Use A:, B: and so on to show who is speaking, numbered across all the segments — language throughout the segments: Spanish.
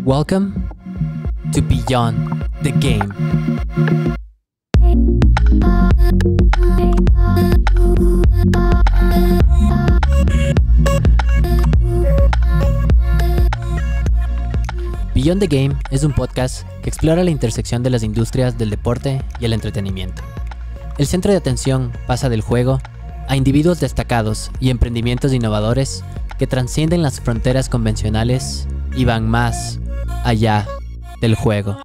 A: Welcome to Beyond the Game. Beyond the Game es un podcast que explora la intersección de las industrias del deporte y el entretenimiento. El centro de atención pasa del juego a individuos destacados y emprendimientos innovadores que trascienden las fronteras convencionales y van más allá del juego.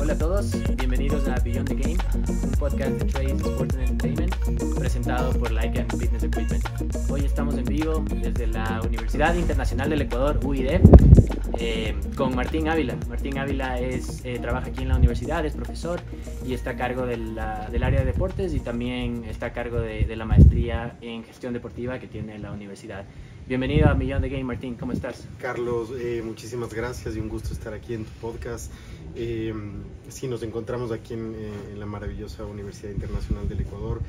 A: Hola a todos, bienvenidos a Beyond the Game, un podcast de Trace Sports and Entertainment presentado por Like and Fitness Equipment. Hoy estamos en vivo desde la Universidad Internacional del Ecuador, UID, con Martín Ávila. Martín Ávila trabaja aquí en la universidad, es profesor y está a cargo del área de deportes y también está a cargo de la maestría en gestión deportiva que tiene la universidad. Bienvenido a Beyond the Game, Martín, ¿cómo estás?
B: Carlos, muchísimas gracias y un gusto estar aquí en tu podcast. Sí, nos encontramos aquí en la maravillosa Universidad Internacional del Ecuador.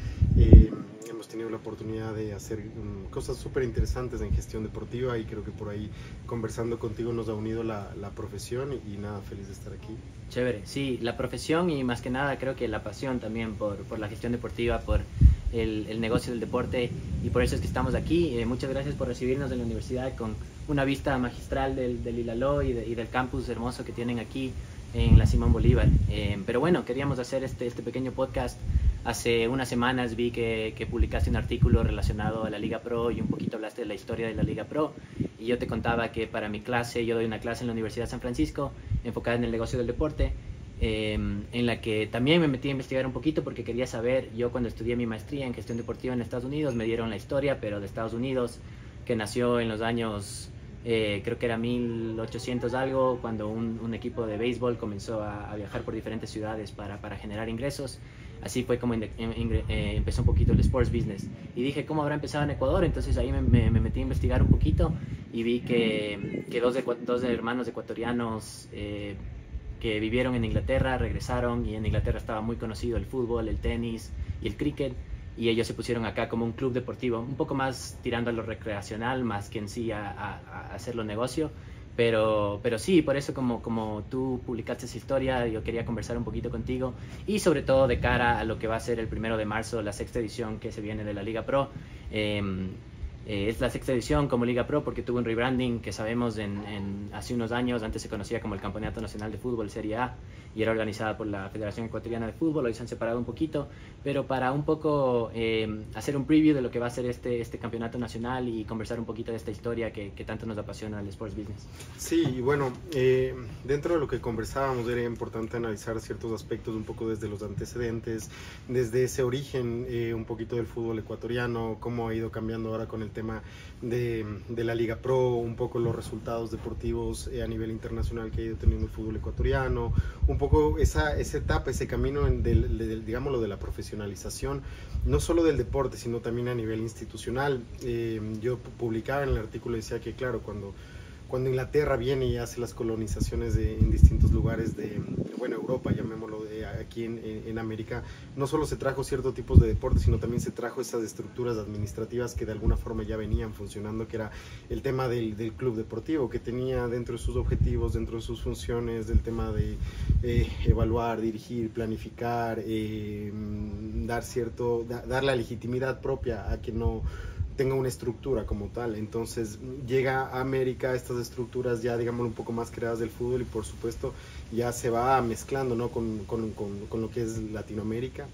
B: Hemos tenido la oportunidad de hacer cosas súper interesantes en gestión deportiva y creo que por ahí conversando contigo nos ha unido la profesión y nada, feliz de estar aquí.
A: Chévere, sí, la profesión y más que nada creo que la pasión también por la gestión deportiva, por el negocio del deporte, y por eso es que estamos aquí. Muchas gracias por recibirnos en la universidad con una vista magistral del Ilaló y del campus hermoso que tienen aquí en la Simón Bolívar. Pero bueno, queríamos hacer este pequeño podcast. Hace unas semanas vi que publicaste un artículo relacionado a la Liga Pro y un poquito hablaste de la historia de la Liga Pro, y yo te contaba que para mi clase, yo doy una clase en la Universidad de San Francisco enfocada en el negocio del deporte, en la que también me metí a investigar un poquito porque quería saber. Yo cuando estudié mi maestría en gestión deportiva en Estados Unidos me dieron la historia, pero de Estados Unidos, que nació en los años, creo que era 1800 algo, cuando un equipo de béisbol comenzó a viajar por diferentes ciudades para generar ingresos. Así fue como empezó un poquito el sports business. Y dije, ¿cómo habrá empezado en Ecuador? Entonces ahí me metí a investigar un poquito y vi que dos hermanos ecuatorianos que vivieron en Inglaterra regresaron, y en Inglaterra estaba muy conocido el fútbol, el tenis y el cricket, y ellos se pusieron acá como un club deportivo, un poco más tirando a lo recreacional más que en sí a hacerlo negocio. Pero sí, por eso como tú publicaste esa historia, yo quería conversar un poquito contigo, y sobre todo de cara a lo que va a ser el 1 de marzo, la sexta edición que se viene de la Liga Pro. Es la sexta edición como Liga Pro porque tuvo un rebranding que sabemos hace unos años. Antes se conocía como el Campeonato Nacional de Fútbol, Serie A, y era organizada por la Federación Ecuatoriana de Fútbol. Hoy se han separado un poquito, pero para un poco hacer un preview de lo que va a ser este campeonato nacional y conversar un poquito de esta historia que tanto nos apasiona el sports business.
B: Sí, y bueno, dentro de lo que conversábamos era importante analizar ciertos aspectos un poco desde los antecedentes, desde ese origen, un poquito del fútbol ecuatoriano, cómo ha ido cambiando ahora con el tema de la Liga Pro, un poco los resultados deportivos a nivel internacional que ha ido teniendo el fútbol ecuatoriano, un poco esa etapa, ese camino digámoslo, de la profesionalización, no solo del deporte, sino también a nivel institucional. Yo publicaba en el artículo, decía que claro, cuando Inglaterra viene y hace las colonizaciones en distintos lugares de Europa, llamémoslo, aquí en América, no solo se trajo ciertos tipos de deportes, sino también se trajo esas estructuras administrativas que de alguna forma ya venían funcionando, que era el tema del club deportivo, que tenía dentro de sus objetivos, dentro de sus funciones, del tema de evaluar, dirigir, planificar, dar la legitimidad propia a que no tenga una estructura como tal. Entonces llega a América estas estructuras ya, digámoslo, un poco más creadas del fútbol, y por supuesto ya se va mezclando, ¿no?, con lo que es Latinoamérica,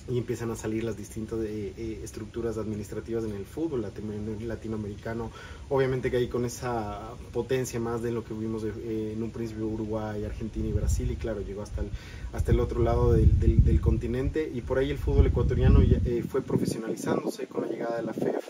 B: y empiezan a salir las distintas estructuras administrativas en el fútbol latinoamericano. Obviamente que ahí con esa potencia más de lo que vimos en un principio Uruguay, Argentina y Brasil, y claro, llegó hasta el otro lado del continente, y por ahí el fútbol ecuatoriano fue profesionalizándose con la llegada de la FEF.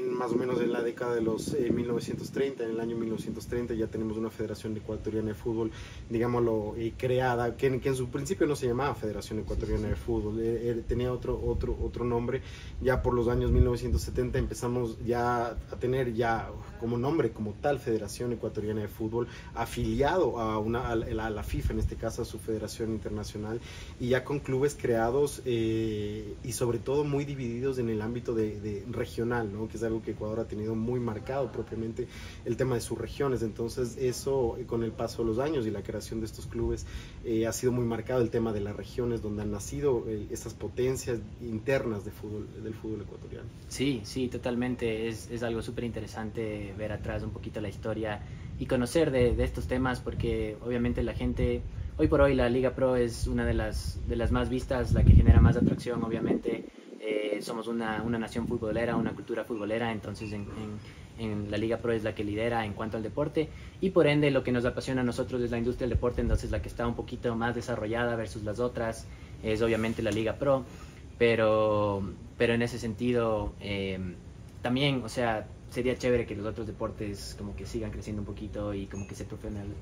B: Más o menos en la década de los 1930, en el año 1930 ya tenemos una Federación Ecuatoriana de Fútbol, digámoslo, creada, que en su principio no se llamaba Federación Ecuatoriana de Fútbol, tenía otro nombre. Ya por los años 1970 empezamos ya a tener ya como nombre como tal Federación Ecuatoriana de Fútbol, afiliado a la FIFA, en este caso a su Federación Internacional, y ya con clubes creados y sobre todo muy divididos en el ámbito regional, ¿no?, que es es algo que Ecuador ha tenido muy marcado propiamente, el tema de sus regiones. Entonces eso, con el paso de los años y la creación de estos clubes, ha sido muy marcado el tema de las regiones donde han nacido estas potencias internas del fútbol ecuatoriano.
A: Sí, sí, totalmente. Es algo súper interesante ver atrás un poquito la historia y conocer de estos temas, porque obviamente la gente, hoy por hoy la Liga Pro es una de las más vistas, la que genera más atracción, obviamente. Somos una nación futbolera, una cultura futbolera, entonces en la Liga Pro es la que lidera en cuanto al deporte, y por ende lo que nos apasiona a nosotros es la industria del deporte, entonces la que está un poquito más desarrollada versus las otras es obviamente la Liga Pro, pero en ese sentido también, o sea, sería chévere que los otros deportes como que sigan creciendo un poquito y como que se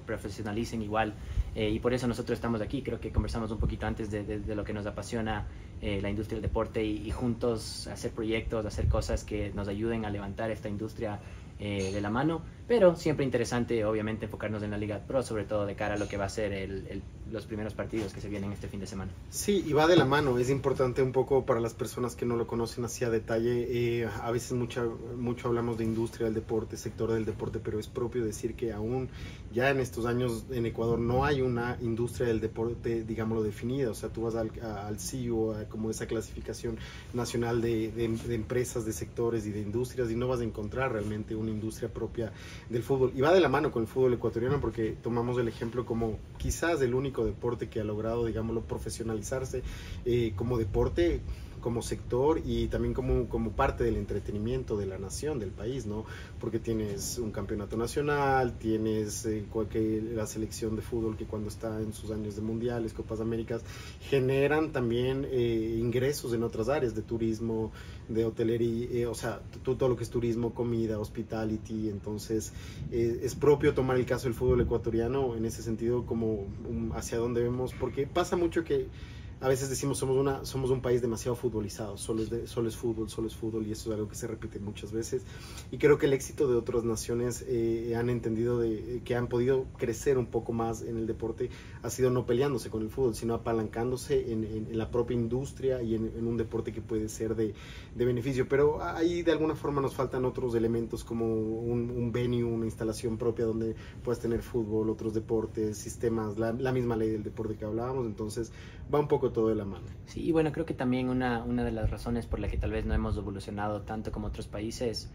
A: profesionalicen igual, y por eso nosotros estamos aquí. Creo que conversamos un poquito antes de lo que nos apasiona la industria del deporte, y juntos hacer proyectos, hacer cosas que nos ayuden a levantar esta industria de la mano, pero siempre interesante obviamente enfocarnos en la Liga Pro, sobre todo de cara a lo que va a ser los primeros partidos que se vienen este fin de semana.
B: Sí, y va de la mano. Es importante un poco para las personas que no lo conocen así a detalle. A veces mucho hablamos de industria del deporte, sector del deporte, pero es propio decir que aún ya en estos años en Ecuador no hay una industria del deporte, digámoslo, definida. O sea, tú vas al CIO, como esa clasificación nacional de empresas, de sectores y de industrias, y no vas a encontrar realmente una industria propia del fútbol. Y va de la mano con el fútbol ecuatoriano, porque tomamos el ejemplo como quizás el único deporte que ha logrado, digámoslo, profesionalizarse como deporte, como sector, y también como parte del entretenimiento de la nación, del país, ¿no? Porque tienes un campeonato nacional, tienes la selección de fútbol que cuando está en sus años de mundiales, Copas Américas, generan también ingresos en otras áreas de turismo, de hotelería, o sea, todo lo que es turismo, comida, hospitality. Entonces es propio tomar el caso del fútbol ecuatoriano en ese sentido como hacia dónde vemos, porque pasa mucho que a veces decimos somos un país demasiado futbolizado, solo es fútbol, y eso es algo que se repite muchas veces, y creo que el éxito de otras naciones han entendido que han podido crecer un poco más en el deporte ha sido no peleándose con el fútbol, sino apalancándose en la propia industria y en un deporte que puede ser de beneficio. Pero ahí de alguna forma nos faltan otros elementos como un venue, una instalación propia donde puedas tener fútbol, otros deportes, sistemas, la misma ley del deporte que hablábamos. Entonces va un poco todo de la mano.
A: Sí, y bueno, creo que también una de las razones por la que tal vez no hemos evolucionado tanto como otros países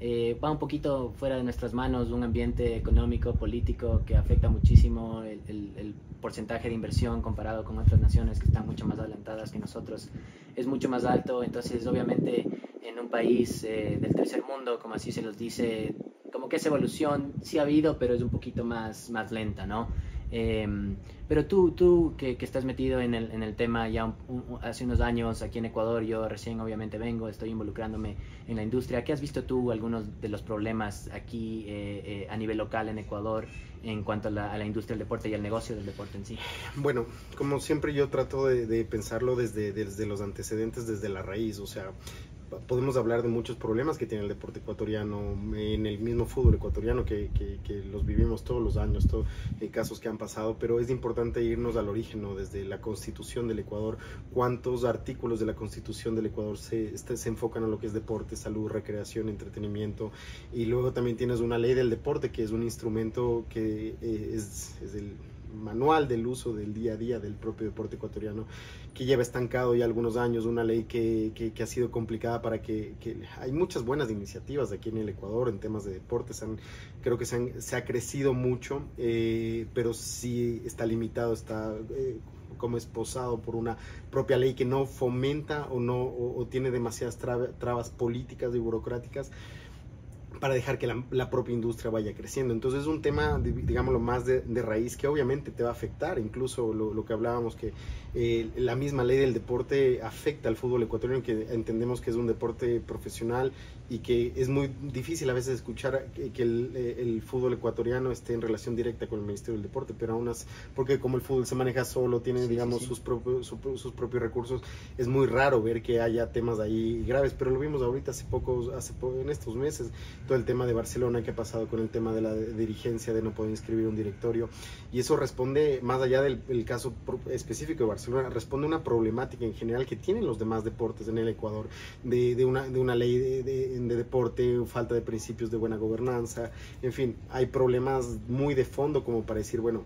A: va un poquito fuera de nuestras manos, un ambiente económico, político que afecta muchísimo el porcentaje de inversión comparado con otras naciones que están mucho más adelantadas que nosotros, es mucho más alto. Entonces obviamente en un país del tercer mundo, como así se los dice, como que esa evolución sí ha habido, pero es un poquito más lenta, ¿no? Pero tú que estás metido en el tema ya hace unos años aquí en Ecuador, yo recién obviamente vengo, estoy involucrándome en la industria. ¿Qué has visto tú algunos de los problemas aquí a nivel local en Ecuador en cuanto a la industria del deporte y al negocio del deporte en sí?
B: Bueno, como siempre yo trato de pensarlo desde los antecedentes, desde la raíz. O sea, podemos hablar de muchos problemas que tiene el deporte ecuatoriano, en el mismo fútbol ecuatoriano que los vivimos todos los años, casos que han pasado, pero es importante irnos al origen, ¿no? Desde la Constitución del Ecuador, cuántos artículos de la Constitución del Ecuador se enfocan a lo que es deporte, salud, recreación, entretenimiento, y luego también tienes una ley del deporte que es un instrumento que es el manual del uso del día a día del propio deporte ecuatoriano, que lleva estancado ya algunos años, una ley que ha sido complicada para que hay muchas buenas iniciativas aquí en el Ecuador en temas de deportes, creo que se ha crecido mucho, pero sí está limitado, está como esposado por una propia ley que no fomenta o tiene demasiadas trabas políticas y burocráticas para dejar que la propia industria vaya creciendo. Entonces es un tema, digámoslo, más de raíz, que obviamente te va a afectar, incluso lo que hablábamos, que la misma ley del deporte afecta al fútbol ecuatoriano, que entendemos que es un deporte profesional y que es muy difícil a veces escuchar que el fútbol ecuatoriano esté en relación directa con el Ministerio del Deporte, pero aún así, porque como el fútbol se maneja solo, tiene, digamos, sus propios recursos, es muy raro ver que haya temas ahí graves, pero lo vimos ahorita en estos meses, todo el tema de Barcelona que ha pasado con el tema de la dirigencia, de no poder inscribir un directorio, y eso responde, más allá del caso específico de Barcelona, responde a una problemática en general que tienen los demás deportes en el Ecuador, de una ley de deporte, falta de principios de buena gobernanza, en fin, hay problemas muy de fondo como para decir, bueno,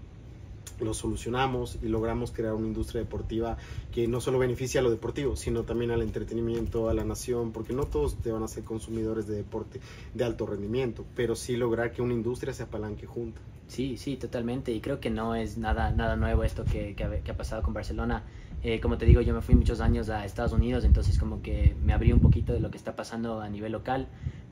B: lo solucionamos y logramos crear una industria deportiva que no solo beneficia a lo deportivo, sino también al entretenimiento, a la nación, porque no todos te van a ser consumidores de deporte de alto rendimiento, pero sí lograr que una industria se apalanque junta.
A: Sí, sí, totalmente. Y creo que no es nada nuevo esto que ha pasado con Barcelona. Como te digo, yo me fui muchos años a Estados Unidos, entonces como que me abrí un poquito de lo que está pasando a nivel local.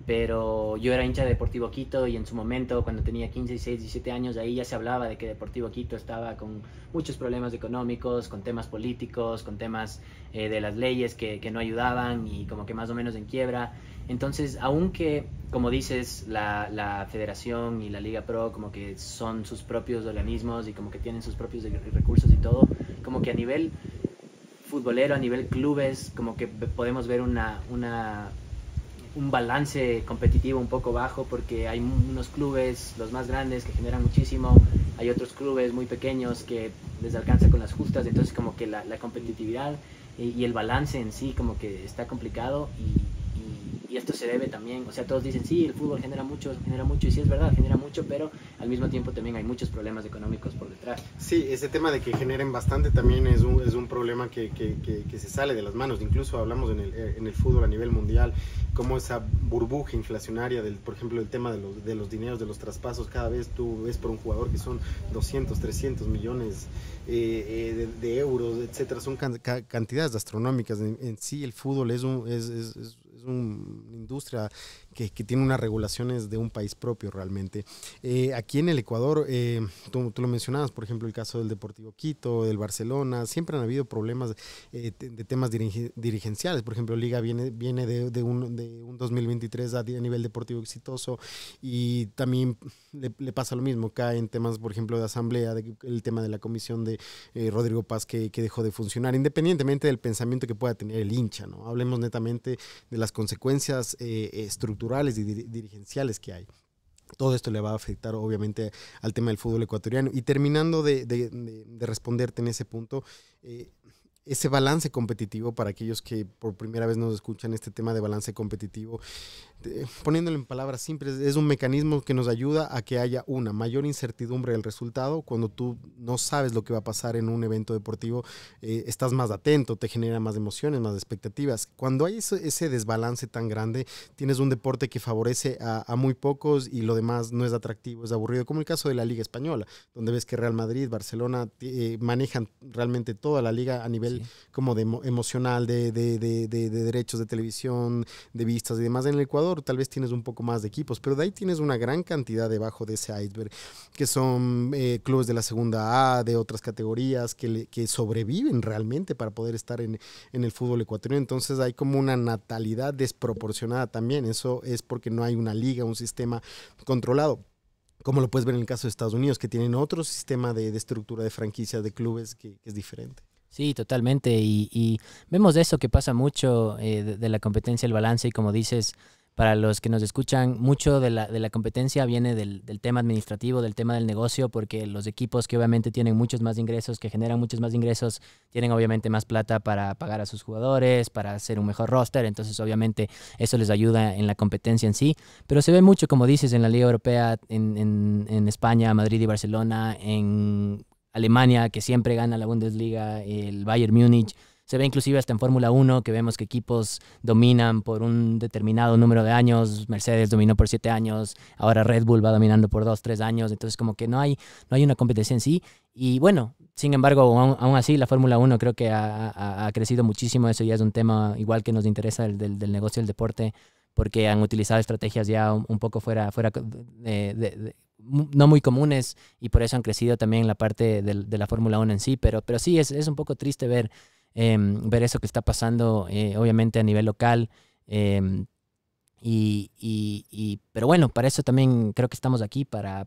A: Pero yo era hincha de Deportivo Quito y en su momento, cuando tenía 15, 16, 17 años, ahí ya se hablaba de que Deportivo Quito estaba con muchos problemas económicos, con temas políticos, con temas de las leyes que no ayudaban y como que más o menos en quiebra. Entonces, aunque, como dices, la Federación y la Liga Pro como que son sus propios organismos y como que tienen sus propios recursos y todo, como que a nivel futbolero, a nivel clubes, como que podemos ver un balance competitivo un poco bajo, porque hay unos clubes, los más grandes, que generan muchísimo, hay otros clubes muy pequeños que les alcanza con las justas, entonces como que la competitividad y el balance en sí como que está complicado y esto se debe también, o sea, todos dicen, sí, el fútbol genera mucho, y sí es verdad, genera mucho, pero al mismo tiempo también hay muchos problemas económicos por detrás.
B: Sí, ese tema de que generen bastante también es un problema que se sale de las manos. Incluso hablamos en el fútbol a nivel mundial, como esa burbuja inflacionaria, por ejemplo, el tema de los dineros, de los traspasos. Cada vez tú ves por un jugador que son 200, 300 millones de euros, etcétera. Son cantidades astronómicas. En sí, el fútbol es una industria que tiene unas regulaciones de un país propio realmente. Aquí en el Ecuador, tú lo mencionabas, por ejemplo, el caso del Deportivo Quito, del Barcelona, siempre han habido problemas de temas dirigenciales. Por ejemplo, Liga viene de un 2023 a nivel deportivo exitoso, y también le pasa lo mismo, cae en temas, por ejemplo, de asamblea, el tema de la comisión de Rodrigo Paz que dejó de funcionar, independientemente del pensamiento que pueda tener el hincha, ¿no? Hablemos netamente de las consecuencias estructurales y dirigenciales que hay. Todo esto le va a afectar obviamente al tema del fútbol ecuatoriano. Y terminando de responderte en ese punto, ese balance competitivo, para aquellos que por primera vez nos escuchan, este tema de balance competitivo, poniéndolo en palabras simples, es un mecanismo que nos ayuda a que haya una mayor incertidumbre del resultado. Cuando tú no sabes lo que va a pasar en un evento deportivo, estás más atento, te genera más emociones, más expectativas. Cuando hay ese desbalance tan grande, tienes un deporte que favorece a muy pocos y lo demás no es atractivo, es aburrido, como el caso de la Liga Española, donde ves que Real Madrid, Barcelona manejan realmente toda la liga a nivel como de emocional, de derechos de televisión, de vistas y demás. En el Ecuador tal vez tienes un poco más de equipos, pero de ahí tienes una gran cantidad debajo de ese iceberg, que son clubes de la segunda A, de otras categorías, que sobreviven realmente para poder estar en el fútbol ecuatoriano. Entonces hay como una natalidad desproporcionada también. Eso es porque no hay una liga, un sistema controlado, como lo puedes ver en el caso de Estados Unidos, que tienen otro sistema de estructura de franquicias de clubes que es diferente.
A: Sí, totalmente. Y vemos eso que pasa mucho de la competencia, el balance, y como dices, para los que nos escuchan, mucho de la competencia viene del tema administrativo, del tema del negocio, porque los equipos que obviamente tienen muchos más ingresos, que generan muchos más ingresos, tienen obviamente más plata para pagar a sus jugadores, para hacer un mejor roster, entonces obviamente eso les ayuda en la competencia en sí, pero se ve mucho, como dices, en la Liga Europea, en España, Madrid y Barcelona, en Alemania, que siempre gana la Bundesliga, el Bayern Múnich. Se ve inclusive hasta en Fórmula 1, que vemos que equipos dominan por un determinado número de años. Mercedes dominó por 7 años, ahora Red Bull va dominando por 2, 3 años. Entonces como que no hay una competencia en sí. Y bueno, sin embargo, aún así la Fórmula 1 creo que ha crecido muchísimo. Eso ya es un tema igual que nos interesa del negocio del deporte, porque han utilizado estrategias ya un poco fuera no muy comunes, y por eso han crecido también la parte de la Fórmula 1 en sí. Pero sí, es un poco triste ver eso que está pasando, obviamente a nivel local, pero bueno, para eso también creo que estamos aquí, para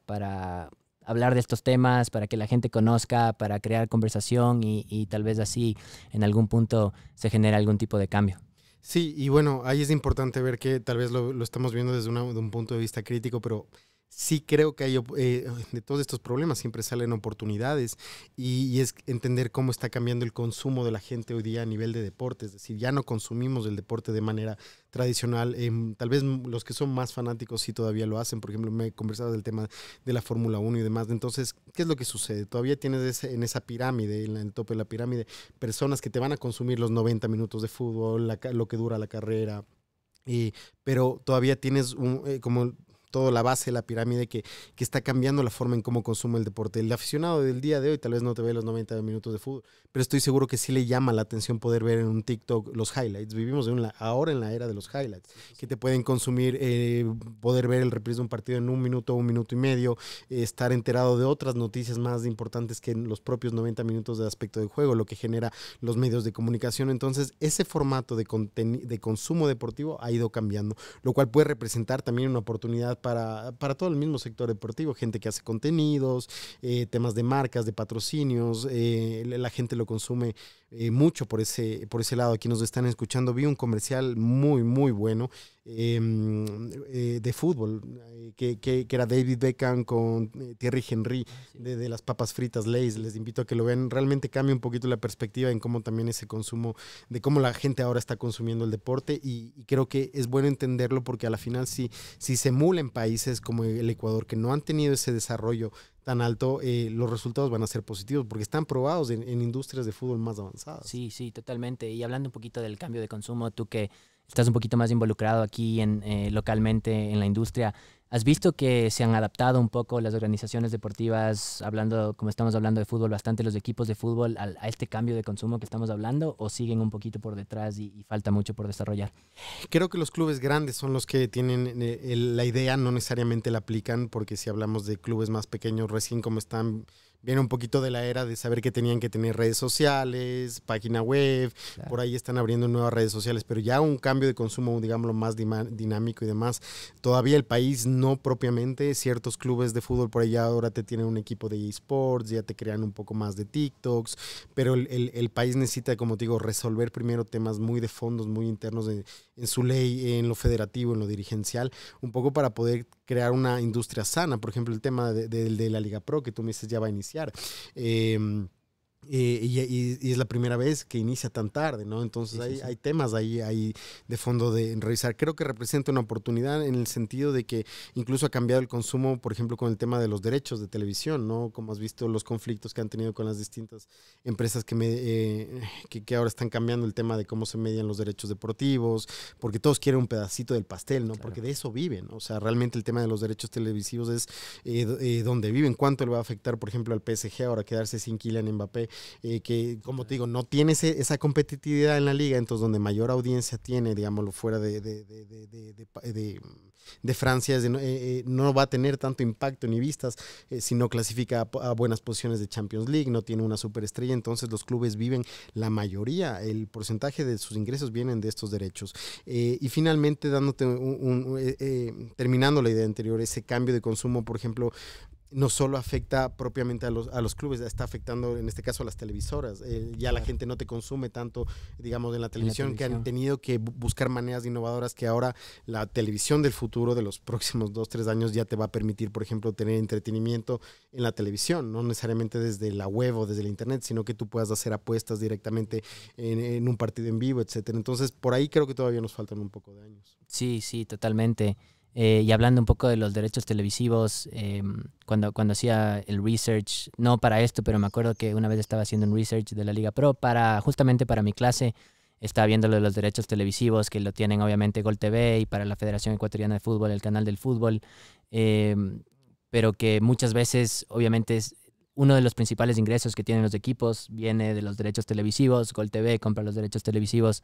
A: hablar de estos temas, para que la gente conozca, para crear conversación y tal vez así en algún punto se genere algún tipo de cambio.
B: Sí, y bueno, ahí es importante ver que tal vez lo estamos viendo desde de un punto de vista crítico, pero sí creo que hay, de todos estos problemas siempre salen oportunidades y es entender cómo está cambiando el consumo de la gente hoy día a nivel de deporte. Es decir, ya no consumimos el deporte de manera tradicional. Tal vez los que son más fanáticos sí todavía lo hacen. Por ejemplo, me he conversado del tema de la Fórmula 1 y demás. Entonces, ¿qué es lo que sucede? Todavía tienes en esa pirámide, en el tope de la pirámide, personas que te van a consumir los 90 minutos de fútbol, lo que dura la carrera, pero todavía tienes como toda la base de la pirámide que está cambiando la forma en cómo consume el deporte. El aficionado del día de hoy tal vez no te ve los 90 minutos de fútbol, pero estoy seguro que sí le llama la atención poder ver en un TikTok los highlights. Vivimos ahora en la era de los highlights, que te pueden consumir, poder ver el reprise de un partido en un minuto y medio, estar enterado de otras noticias más importantes que en los propios 90 minutos de aspecto del juego, lo que genera los medios de comunicación. Entonces, ese formato de consumo deportivo ha ido cambiando, lo cual puede representar también una oportunidad para todo el mismo sector deportivo, gente que hace contenidos, temas de marcas, de patrocinios, la gente lo consume mucho por ese lado. Aquí nos están escuchando, vi un comercial muy, muy bueno de fútbol, que era David Beckham con Thierry Henry, de las papas fritas Lay's. Les invito a que lo vean, realmente cambia un poquito la perspectiva en cómo también ese consumo, de cómo la gente ahora está consumiendo el deporte, y creo que es bueno entenderlo porque a la final si se emula en países como el Ecuador, que no han tenido ese desarrollo tan alto, los resultados van a ser positivos porque están probados en industrias de fútbol más avanzadas.
A: Sí, sí, totalmente. Y hablando un poquito del cambio de consumo, tú que estás un poquito más involucrado aquí localmente en la industria, ¿has visto que se han adaptado un poco las organizaciones deportivas, hablando, como estamos hablando de fútbol, bastante los equipos de fútbol a este cambio de consumo que estamos hablando, o siguen un poquito por detrás y falta mucho por desarrollar?
B: Creo que los clubes grandes son los que tienen la idea, no necesariamente la aplican, porque si hablamos de clubes más pequeños, recién como están, viene un poquito de la era de saber que tenían que tener redes sociales, página web, claro. Por ahí están abriendo nuevas redes sociales, pero ya un cambio de consumo, digámoslo, más dinámico y demás. Todavía el país no propiamente, ciertos clubes de fútbol por allá ahora te tienen un equipo de eSports, ya te crean un poco más de TikToks, pero el país necesita, como te digo, resolver primero temas muy de fondos, muy internos en su ley, en lo federativo, en lo dirigencial, un poco para poder crear una industria sana. Por ejemplo, el tema de la Liga Pro, que tú me dices ya va a iniciar. Y es la primera vez que inicia tan tarde, ¿no? Entonces sí. Hay temas ahí de fondo de revisar. Creo que representa una oportunidad en el sentido de que incluso ha cambiado el consumo, por ejemplo, con el tema de los derechos de televisión, ¿no? Como has visto los conflictos que han tenido con las distintas empresas que ahora están cambiando el tema de cómo se median los derechos deportivos, porque todos quieren un pedacito del pastel, ¿no? Claro. Porque de eso viven. O sea, realmente el tema de los derechos televisivos es donde viven. ¿Cuánto le va a afectar, por ejemplo, al PSG ahora quedarse sin Kylian Mbappé? Que, como te digo, no tiene esa competitividad en la liga, entonces donde mayor audiencia tiene, digámoslo, fuera de Francia, no va a tener tanto impacto ni vistas si no clasifica a buenas posiciones de Champions League, no tiene una superestrella. Entonces los clubes viven, la mayoría, el porcentaje de sus ingresos vienen de estos derechos. Y finalmente, dándote terminando la idea anterior, ese cambio de consumo, por ejemplo, no solo afecta propiamente a los clubes, está afectando en este caso a las televisoras. Ya la gente no te consume tanto, digamos, en la televisión, que han tenido que buscar maneras innovadoras, que ahora la televisión del futuro, de los próximos 2-3 años, ya te va a permitir, por ejemplo, tener entretenimiento en la televisión, no necesariamente desde la web o desde el internet, sino que tú puedas hacer apuestas directamente en un partido en vivo, etcétera. Entonces, por ahí creo que todavía nos faltan un poco de años.
A: Sí, sí, totalmente. Y hablando un poco de los derechos televisivos, cuando hacía el research, no para esto, pero me acuerdo que una vez estaba haciendo un research de la Liga Pro justamente para mi clase, estaba viendo lo de los derechos televisivos, que lo tienen obviamente Gol TV y para la Federación Ecuatoriana de Fútbol, el canal del fútbol, pero que muchas veces obviamente es uno de los principales ingresos que tienen los equipos, viene de los derechos televisivos. Gol TV compra los derechos televisivos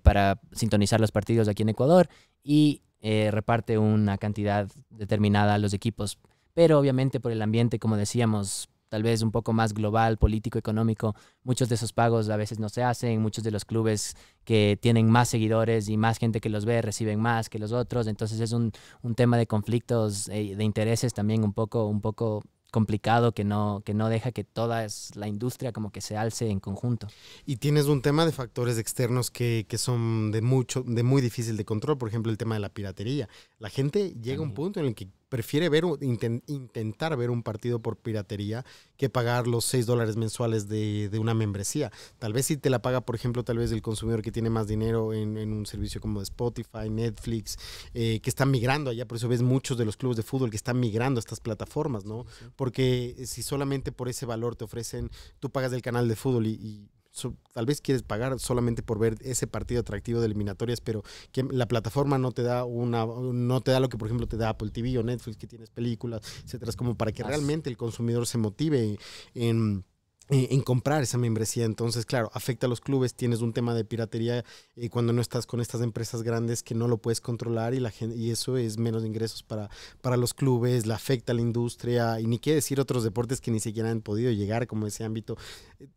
A: para sintonizar los partidos aquí en Ecuador y reparte una cantidad determinada a los equipos. Pero obviamente por el ambiente, como decíamos, tal vez un poco más global, político, económico, muchos de esos pagos a veces no se hacen. Muchos de los clubes que tienen más seguidores y más gente que los ve reciben más que los otros. Entonces es un tema de conflictos de intereses también un poco complicado que no deja que toda la industria como que se alce en conjunto.
B: Y tienes un tema de factores externos que son de muy difícil de control, por ejemplo el tema de la piratería. La gente llega a un punto en el que prefiere intentar ver un partido por piratería que pagar los $6 mensuales de una membresía. Tal vez si te la paga, por ejemplo, tal vez el consumidor que tiene más dinero en un servicio como de Spotify, Netflix, que están migrando allá, por eso ves muchos de los clubes de fútbol que están migrando a estas plataformas, ¿no? Sí. Porque si solamente por ese valor te ofrecen, tú pagas del canal de fútbol y tal vez quieres pagar solamente por ver ese partido atractivo de eliminatorias, pero que la plataforma no te da lo que por ejemplo te da Apple TV o Netflix, que tienes películas, etcétera, es como para que realmente el consumidor se motive en comprar esa membresía. Entonces, claro, afecta a los clubes, tienes un tema de piratería cuando no estás con estas empresas grandes que no lo puedes controlar y eso es menos ingresos para los clubes, la afecta a la industria y ni qué decir otros deportes que ni siquiera han podido llegar como ese ámbito.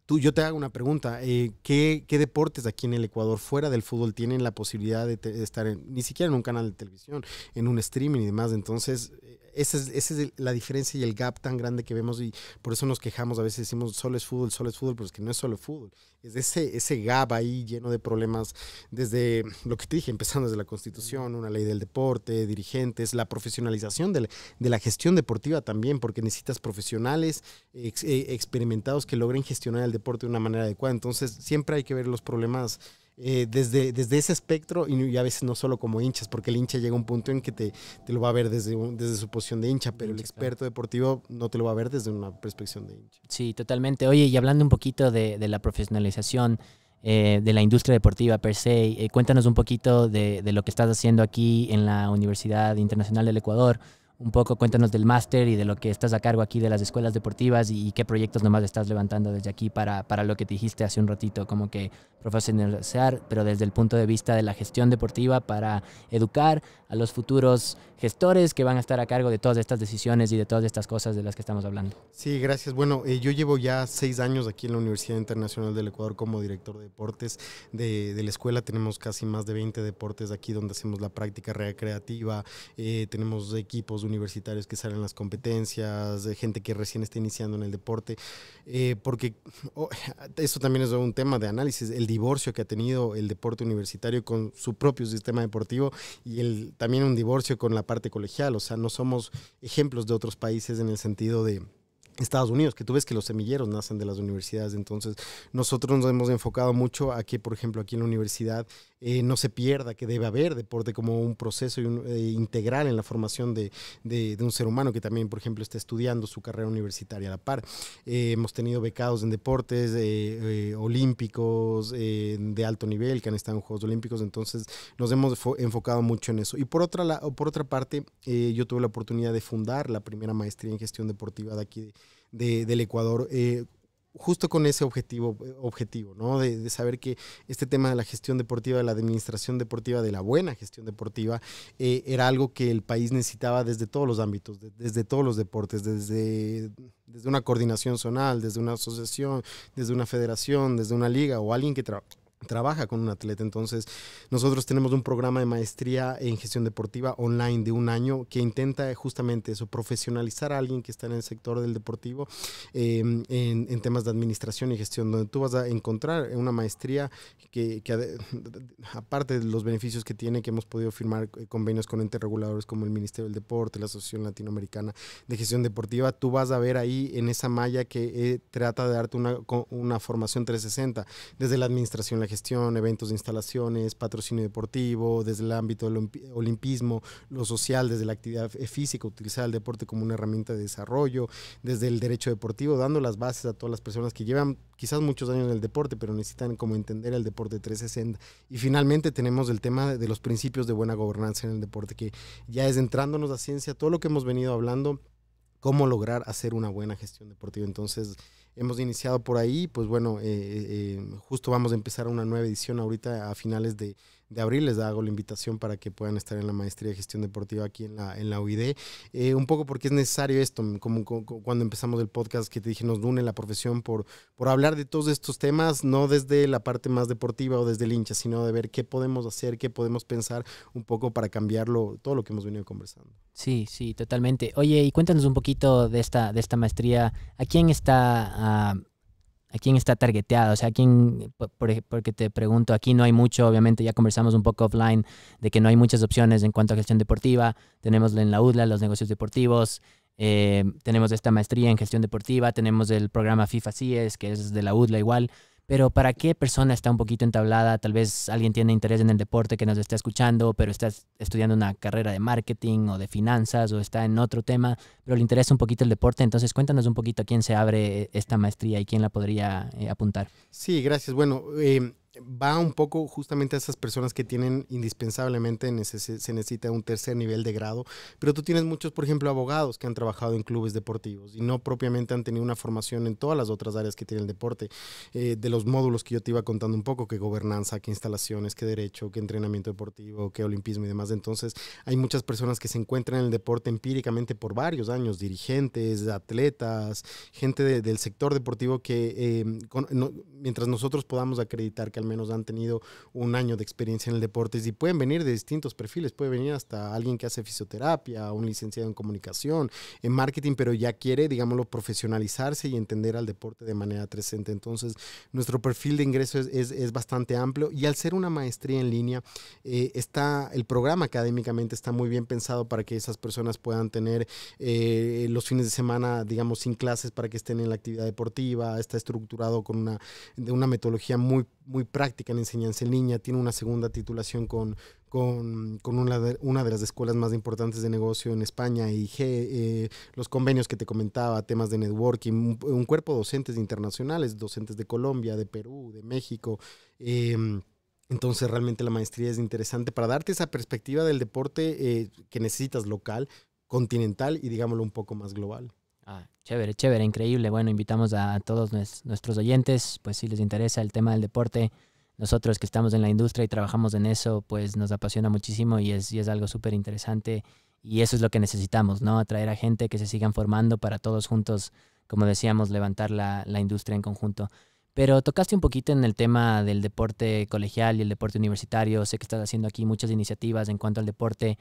B: Yo te hago una pregunta, ¿qué deportes aquí en el Ecuador fuera del fútbol tienen la posibilidad de estar ni siquiera en un canal de televisión, en un streaming y demás? Entonces, esa es la diferencia y el gap tan grande que vemos y por eso nos quejamos, a veces decimos solo es fútbol, pero es que no es solo fútbol, es ese gap ahí lleno de problemas desde lo que te dije, empezando desde la Constitución, una ley del deporte, dirigentes, la profesionalización de la gestión deportiva también, porque necesitas profesionales experimentados que logren gestionar el deporte de una manera adecuada. Entonces siempre hay que ver los problemas desde ese espectro y a veces no solo como hinchas, porque el hincha llega a un punto en que te lo va a ver desde su posición de hincha, pero el experto deportivo no te lo va a ver desde una perspectiva de hincha.
A: Sí, totalmente. Oye, y hablando un poquito de la profesionalización de la industria deportiva per se, cuéntanos un poquito de lo que estás haciendo aquí en la Universidad Internacional del Ecuador. Un poco cuéntanos del máster y de lo que estás a cargo aquí de las escuelas deportivas y qué proyectos nomás estás levantando desde aquí para lo que te dijiste hace un ratito, como que profesionalizar, pero desde el punto de vista de la gestión deportiva para educar a los futuros gestores que van a estar a cargo de todas estas decisiones y de todas estas cosas de las que estamos hablando.
B: Sí, gracias. Bueno, yo llevo ya 6 años aquí en la Universidad Internacional del Ecuador como director de deportes de la escuela. Tenemos casi más de 20 deportes aquí donde hacemos la práctica recreativa, tenemos equipos universitarios que salen las competencias, gente que recién está iniciando en el deporte, porque eso también es un tema de análisis, el divorcio que ha tenido el deporte universitario con su propio sistema deportivo y también un divorcio con la parte colegial. O sea, no somos ejemplos de otros países en el sentido de Estados Unidos, que tú ves que los semilleros nacen de las universidades. Entonces nosotros nos hemos enfocado mucho a que, por ejemplo, aquí en la universidad no se pierda, que debe haber deporte como un proceso integral en la formación de un ser humano que también, por ejemplo, está estudiando su carrera universitaria a la par. Hemos tenido becados en deportes olímpicos de alto nivel que han estado en Juegos Olímpicos, entonces nos hemos enfocado mucho en eso. Y por otra parte, yo tuve la oportunidad de fundar la primera maestría en gestión deportiva de aquí del Ecuador, justo con ese objetivo, ¿no? De saber que este tema de la gestión deportiva, de la administración deportiva, de la buena gestión deportiva, era algo que el país necesitaba desde todos los ámbitos, desde todos los deportes, desde una coordinación zonal, desde una asociación, desde una federación, desde una liga o alguien que trabaja con un atleta. Entonces nosotros tenemos un programa de maestría en gestión deportiva online de 1 año que intenta justamente eso, profesionalizar a alguien que está en el sector del deportivo en temas de administración y gestión, donde tú vas a encontrar una maestría que aparte de los beneficios que tiene, que hemos podido firmar convenios con entes reguladores como el Ministerio del Deporte, la Asociación Latinoamericana de Gestión Deportiva, tú vas a ver ahí en esa malla que trata de darte una formación 360 desde la administración, la gestión, eventos de instalaciones, patrocinio deportivo, desde el ámbito del olimpismo, lo social, desde la actividad física, utilizar el deporte como una herramienta de desarrollo, desde el derecho deportivo, dando las bases a todas las personas que llevan quizás muchos años en el deporte, pero necesitan como entender el deporte 360. Y finalmente tenemos el tema de los principios de buena gobernanza en el deporte, que ya es entrándonos a ciencia, todo lo que hemos venido hablando, cómo lograr hacer una buena gestión deportiva. Entonces hemos iniciado por ahí, pues bueno, justo vamos a empezar una nueva edición ahorita a finales de de abril les hago la invitación para que puedan estar en la maestría de gestión deportiva aquí en la UID. Un poco porque es necesario esto, como cuando empezamos el podcast que te dije, nos une la profesión por hablar de todos estos temas, no desde la parte más deportiva o desde el hincha, sino de ver qué podemos hacer, qué podemos pensar un poco para cambiarlo, todo lo que hemos venido conversando.
A: Sí, sí, totalmente. Oye, y cuéntanos un poquito de esta maestría. ¿A quién está targeteada? O sea, porque te pregunto, aquí no hay mucho, obviamente ya conversamos un poco offline de que no hay muchas opciones en cuanto a gestión deportiva. Tenemos en la UDLA los negocios deportivos, tenemos esta maestría en gestión deportiva, tenemos el programa FIFA CIES, que es de la UDLA igual. Pero ¿para qué persona está un poquito entablada? Tal vez alguien tiene interés en el deporte que nos está escuchando, pero está estudiando una carrera de marketing o de finanzas o está en otro tema, pero le interesa un poquito el deporte. Entonces cuéntanos un poquito a quién se abre esta maestría y quién la podría apuntar.
B: Sí, gracias. Bueno, va un poco justamente a esas personas que tienen indispensablemente, se necesita un tercer nivel de grado, pero tú tienes muchos, por ejemplo, abogados que han trabajado en clubes deportivos y no propiamente han tenido una formación en todas las otras áreas que tiene el deporte, de los módulos que yo te iba contando un poco, que gobernanza, que instalaciones, que derecho, que entrenamiento deportivo, que olimpismo y demás. Entonces hay muchas personas que se encuentran en el deporte empíricamente por varios años, dirigentes, atletas, gente del sector deportivo que mientras nosotros podamos acreditar que al menos han tenido un año de experiencia en el deporte, y pueden venir de distintos perfiles, puede venir hasta alguien que hace fisioterapia, un licenciado en comunicación, en marketing, pero ya quiere, digámoslo, profesionalizarse y entender al deporte de manera 360. Entonces, nuestro perfil de ingreso es bastante amplio, y al ser una maestría en línea, el programa académicamente está muy bien pensado para que esas personas puedan tener los fines de semana, digamos, sin clases, para que estén en la actividad deportiva. Está estructurado con una metodología muy práctica en enseñanza en línea. Tiene una segunda titulación con una de las escuelas más importantes de negocio en España, IG, los convenios que te comentaba, temas de networking, un cuerpo de docentes internacionales, docentes de Colombia, de Perú, de México. Entonces realmente la maestría es interesante para darte esa perspectiva del deporte que necesitas local, continental y digámoslo un poco más global.
A: Chévere, chévere, increíble. Bueno, invitamos a todos nuestros oyentes, pues si les interesa el tema del deporte, nosotros que estamos en la industria y trabajamos en eso, pues nos apasiona muchísimo y es algo súper interesante, y eso es lo que necesitamos, ¿no? Atraer a gente que se sigan formando para todos juntos, como decíamos, levantar la industria en conjunto. Pero tocaste un poquito en el tema del deporte colegial y el deporte universitario. Sé que estás haciendo aquí muchas iniciativas en cuanto al deporte.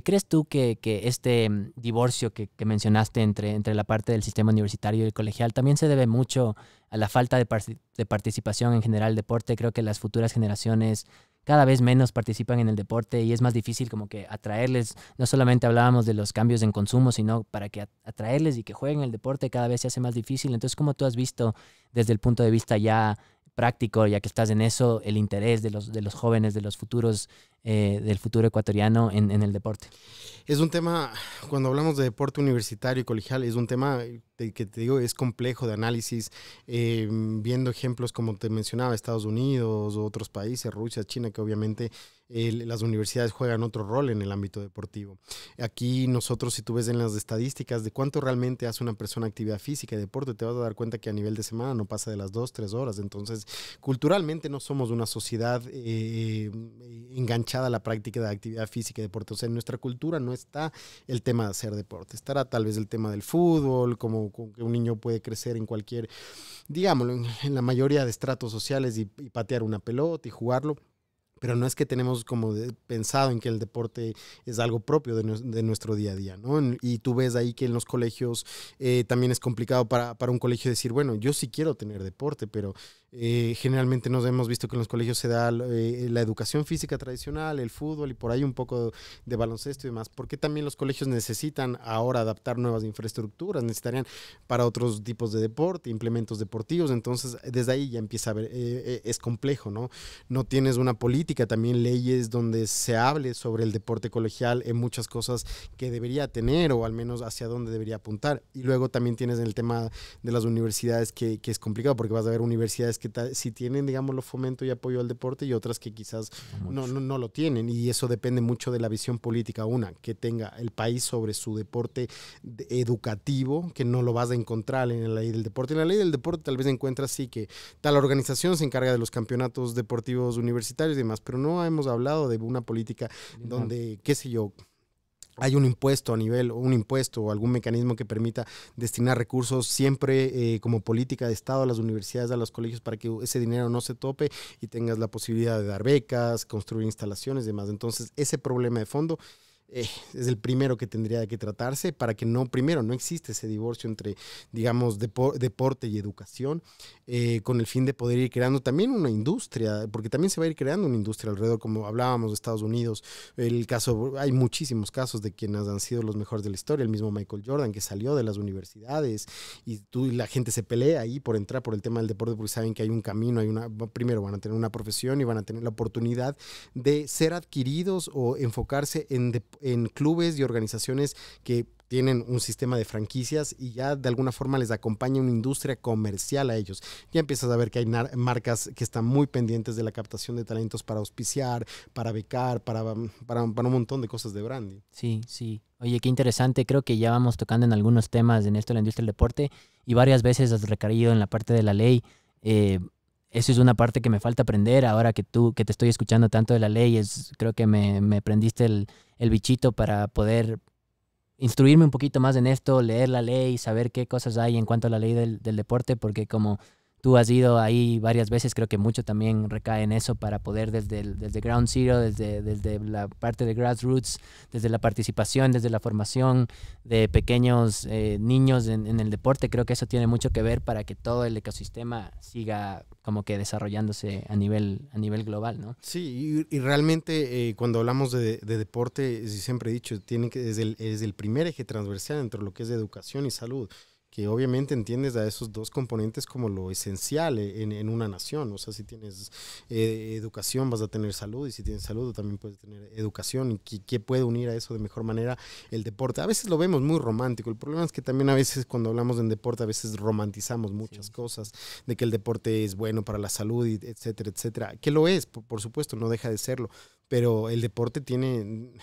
A: ¿Crees tú que este divorcio que mencionaste entre la parte del sistema universitario y el colegial también se debe mucho a la falta de participación en general del deporte? Creo que las futuras generaciones cada vez menos participan en el deporte y es más difícil como que atraerles. No solamente hablábamos de los cambios en consumo, sino para que atraerles y que jueguen el deporte cada vez se hace más difícil. Entonces, ¿cómo tú has visto desde el punto de vista ya práctico, ya que estás en eso, el interés de los jóvenes, de los futuros, del futuro ecuatoriano en el deporte?
B: Es un tema, cuando hablamos de deporte universitario y colegial, es un tema que te digo, es complejo de análisis, viendo ejemplos como te mencionaba, Estados Unidos, otros países, Rusia, China, que obviamente las universidades juegan otro rol en el ámbito deportivo. Aquí nosotros, si tú ves en las estadísticas de cuánto realmente hace una persona actividad física y deporte, te vas a dar cuenta que a nivel de semana no pasa de las 2-3 horas. Entonces, culturalmente no somos una sociedad enganchada a la práctica de actividad física y deporte. O sea, en nuestra cultura no está el tema de hacer deporte. Estará tal vez el tema del fútbol, como que un niño puede crecer en cualquier, digámoslo, en la mayoría de estratos sociales y patear una pelota y jugarlo. Pero no es que tenemos como pensado en que el deporte es algo propio de nuestro día a día, ¿no? Y tú ves ahí que en los colegios también es complicado para un colegio decir, bueno, yo sí quiero tener deporte, pero generalmente nos hemos visto que en los colegios se da la educación física tradicional, el fútbol y por ahí un poco de baloncesto y demás. Porque también los colegios necesitan ahora adaptar nuevas infraestructuras, necesitarían para otros tipos de deporte, implementos deportivos. Entonces, desde ahí ya empieza a ver, es complejo, ¿no? No tienes una política, también leyes donde se hable sobre el deporte colegial en muchas cosas que debería tener o al menos hacia dónde debería apuntar. Y luego también tienes el tema de las universidades que es complicado porque vas a ver universidades áreas que sí tienen, digámoslo, fomento y apoyo al deporte y otras que quizás no lo tienen. Y eso depende mucho de la visión política, una, que tenga el país sobre su deporte educativo, que no lo vas a encontrar en la ley del deporte. En la ley del deporte tal vez encuentras sí que tal organización se encarga de los campeonatos deportivos universitarios y demás, pero no hemos hablado de una política donde, qué sé yo, hay un impuesto o algún mecanismo que permita destinar recursos siempre como política de Estado a las universidades, a los colegios, para que ese dinero no se tope y tengas la posibilidad de dar becas, construir instalaciones y demás. Entonces, ese problema de fondo es el primero que tendría que tratarse para que no existe ese divorcio entre, digamos, deporte y educación, con el fin de poder ir creando también una industria, porque también se va a ir creando una industria alrededor, como hablábamos de Estados Unidos. Hay muchísimos casos de quienes han sido los mejores de la historia, el mismo Michael Jordan, que salió de las universidades y la gente se pelea ahí por entrar por el tema del deporte, porque saben que hay un camino, primero van a tener una profesión y van a tener la oportunidad de ser adquiridos o enfocarse en clubes y organizaciones que tienen un sistema de franquicias y ya de alguna forma les acompaña una industria comercial a ellos. Ya empiezas a ver que hay marcas que están muy pendientes de la captación de talentos para auspiciar, para becar, para un montón de cosas de branding.
A: Sí, sí. Oye, qué interesante. Creo que ya vamos tocando en algunos temas en esto de la industria del deporte y varias veces has recaído en la parte de la ley. Eso es una parte que me falta aprender ahora que te estoy escuchando tanto de la ley. Creo que me prendiste el bichito para poder instruirme un poquito más en esto, leer la ley, saber qué cosas hay en cuanto a la ley del deporte, porque como tú has ido ahí varias veces, creo que mucho también recae en eso para poder desde Ground Zero, desde la parte de grassroots, desde la participación, desde la formación de pequeños niños en el deporte. Creo que eso tiene mucho que ver para que todo el ecosistema siga como que desarrollándose a nivel global, ¿no?
B: Sí, y realmente cuando hablamos de deporte, siempre he dicho, es el primer eje transversal entre lo que es educación y salud, que obviamente entiendes a esos dos componentes como lo esencial en una nación. O sea, si tienes educación vas a tener salud, y si tienes salud también puedes tener educación. ¿Y qué puede unir a eso de mejor manera? El deporte. A veces lo vemos muy romántico. El problema es que también a veces cuando hablamos de deporte a veces romantizamos muchas cosas, de que el deporte es bueno para la salud, etcétera, etcétera. Que lo es, por supuesto, no deja de serlo. Pero el deporte tiene,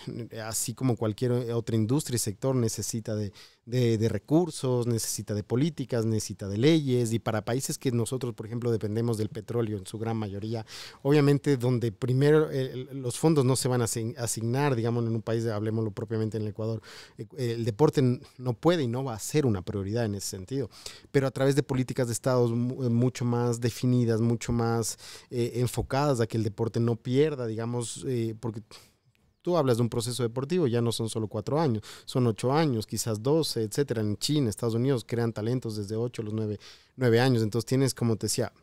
B: así como cualquier otra industria y sector, necesita de recursos, necesita de políticas, necesita de leyes. Y para países que nosotros, por ejemplo, dependemos del petróleo en su gran mayoría, obviamente donde primero los fondos no se van a asignar, digamos, en un país, hablemoslo propiamente en el Ecuador, el deporte no puede y no va a ser una prioridad en ese sentido. Pero a través de políticas de Estados mucho más definidas, mucho más enfocadas a que el deporte no pierda, digamos, porque tú hablas de un proceso deportivo, ya no son solo 4 años, son 8 años, quizás 12, etcétera. En China, Estados Unidos crean talentos desde 8 a los 9 años. Entonces tienes, como te decía,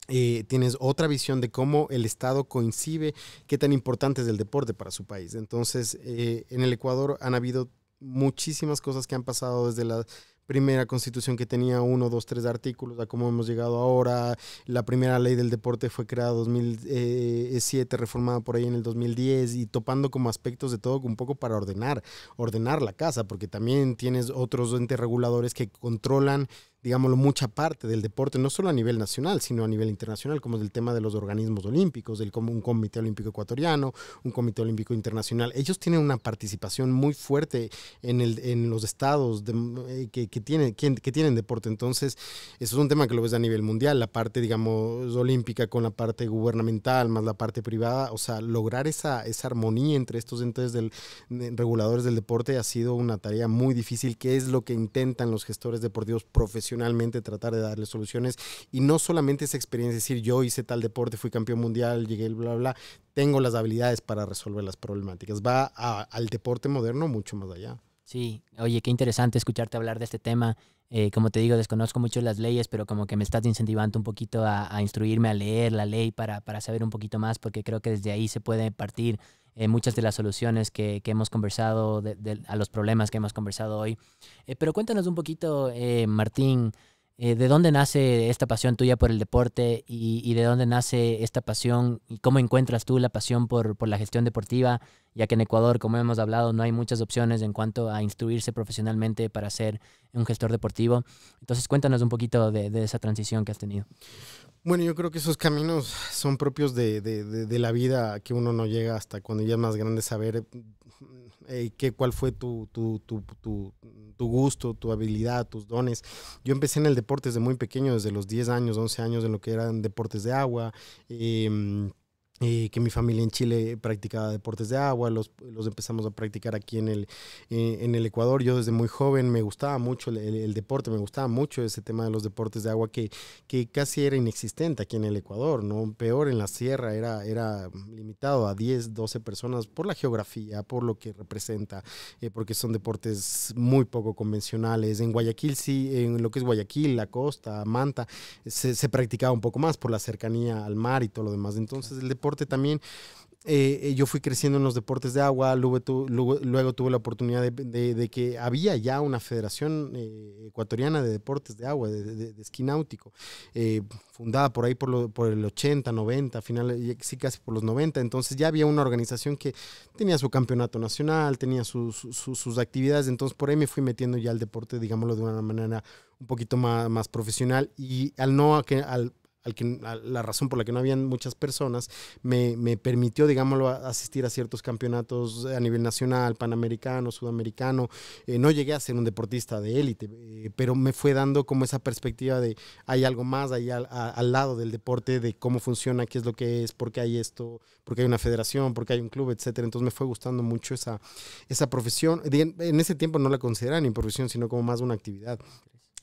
B: tienes otra visión de cómo el Estado coincide qué tan importante es el deporte para su país. Entonces, en el Ecuador han habido muchísimas cosas que han pasado desde la primera constitución, que tenía 1, 2, 3 artículos, a cómo hemos llegado ahora. La primera ley del deporte fue creada en 2007, reformada por ahí en el 2010, y topando como aspectos de todo un poco para ordenar la casa, porque también tienes otros entes reguladores que controlan, digámoslo, mucha parte del deporte, no solo a nivel nacional, sino a nivel internacional, como es el tema de los organismos olímpicos, un Comité Olímpico Ecuatoriano, un Comité Olímpico Internacional. Ellos tienen una participación muy fuerte en los estados que tienen deporte. Entonces, eso es un tema que lo ves a nivel mundial, la parte, digamos, olímpica con la parte gubernamental, más la parte privada. O sea, lograr esa armonía entre estos entes reguladores del deporte ha sido una tarea muy difícil, que es lo que intentan los gestores deportivos profesionalmente, tratar de darle soluciones, y no solamente esa experiencia, decir yo hice tal deporte, fui campeón mundial, llegué, bla, bla, tengo las habilidades para resolver las problemáticas. Va al deporte moderno mucho más allá.
A: Sí, oye, qué interesante escucharte hablar de este tema. Como te digo, desconozco mucho las leyes, pero como que me estás incentivando un poquito a instruirme, a leer la ley para saber un poquito más, porque creo que desde ahí se puede partir muchas de las soluciones que hemos conversado, a los problemas que hemos conversado hoy. Pero cuéntanos un poquito, Martín, ¿de dónde nace esta pasión tuya por el deporte y de dónde nace esta pasión y cómo encuentras tú la pasión por la gestión deportiva? ya que en Ecuador, como hemos hablado, no hay muchas opciones en cuanto a instruirse profesionalmente para ser un gestor deportivo. Entonces, cuéntanos un poquito de esa transición que has tenido.
B: Bueno, yo creo que esos caminos son propios de la vida, que uno no llega hasta cuando ya es más grande, saber cuál fue tu gusto, tu habilidad, tus dones. Yo empecé en el deporte desde muy pequeño, desde los 10 años, 11 años, en lo que eran deportes de agua. Que mi familia en Chile practicaba deportes de agua, los empezamos a practicar aquí en el Ecuador. Yo desde muy joven me gustaba mucho el deporte, me gustaba mucho ese tema de los deportes de agua que casi era inexistente aquí en el Ecuador, ¿no? Peor en la sierra, era limitado a 10, 12 personas por la geografía, por lo que representa, porque son deportes muy poco convencionales. En Guayaquil sí, en lo que es Guayaquil, la costa, Manta, se practicaba un poco más por la cercanía al mar y todo lo demás. Entonces el deporte también, yo fui creciendo en los deportes de agua, luego tuve la oportunidad de que había ya una federación ecuatoriana de deportes de agua, de esquí náutico, fundada por ahí por el 80, 90, final, sí, casi por los 90. Entonces ya había una organización que tenía su campeonato nacional, tenía sus actividades. Entonces por ahí me fui metiendo ya al deporte, digámoslo de una manera un poquito más profesional, y la razón por la que no habían muchas personas me permitió, digámoslo, asistir a ciertos campeonatos a nivel nacional, panamericano, sudamericano. No llegué a ser un deportista de élite, pero me fue dando como esa perspectiva de hay algo más ahí al lado del deporte, de cómo funciona, qué es lo que es, por qué hay esto, por qué hay una federación, por qué hay un club, etcétera. Entonces me fue gustando mucho esa profesión. En ese tiempo no la consideraba ni profesión, sino como más una actividad.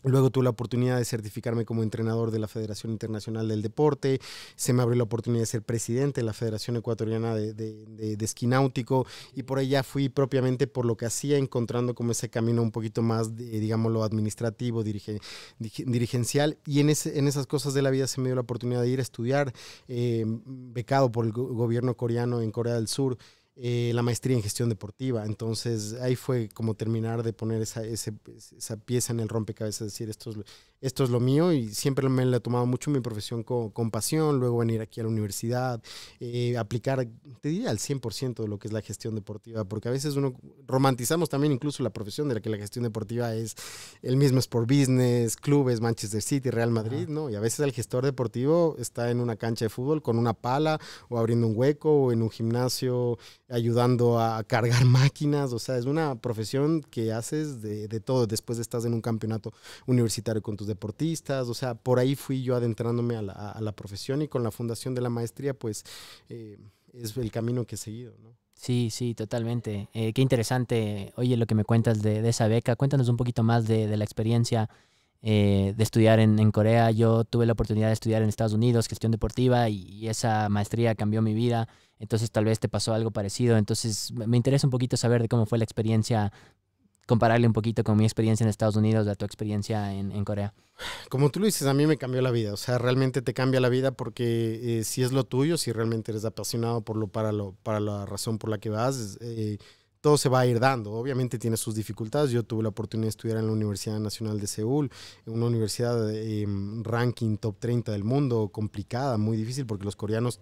B: Luego tuve la oportunidad de certificarme como entrenador de la Federación Internacional del Deporte. Se me abrió la oportunidad de ser presidente de la Federación Ecuatoriana de Esquí Náutico, y por ahí ya fui propiamente por lo que hacía, encontrando como ese camino un poquito más, digámoslo, administrativo, dirigencial. Y en esas cosas de la vida se me dio la oportunidad de ir a estudiar, becado por el gobierno coreano en Corea del Sur, la maestría en gestión deportiva. Entonces ahí fue como terminar de poner esa pieza en el rompecabezas, decir esto es lo mío, y siempre me la he tomado mucho mi profesión con pasión. Luego venir aquí a la universidad, aplicar, te diría, al 100% de lo que es la gestión deportiva, porque a veces romantizamos también incluso la profesión de la que la gestión deportiva es el mismo Sport Business, clubes, Manchester City, Real Madrid, ¿no? Y a veces el gestor deportivo está en una cancha de fútbol con una pala, o abriendo un hueco, o en un gimnasio ayudando a cargar máquinas. O sea, es una profesión que haces de todo. Después estás en un campeonato universitario con tus deportistas. O sea, por ahí fui yo adentrándome a la profesión, y con la fundación de la maestría, pues es el camino que he seguido, ¿no?
A: Sí, sí, totalmente. Qué interesante. Oye, lo que me cuentas de esa beca. Cuéntanos un poquito más de la experiencia de estudiar en Corea. Yo tuve la oportunidad de estudiar en Estados Unidos, gestión deportiva, y esa maestría cambió mi vida. Entonces tal vez te pasó algo parecido. Entonces me interesa un poquito saber de cómo fue la experiencia, compararle un poquito con mi experiencia en Estados Unidos a tu experiencia en Corea.
B: Como tú lo dices, a mí me cambió la vida. O sea, realmente te cambia la vida, porque si es lo tuyo, si realmente eres apasionado para la razón por la que vas, todo se va a ir dando. Obviamente tiene sus dificultades. Yo tuve la oportunidad de estudiar en la Universidad Nacional de Seúl, una universidad ranking top 30 del mundo, complicada, muy difícil, porque los coreanos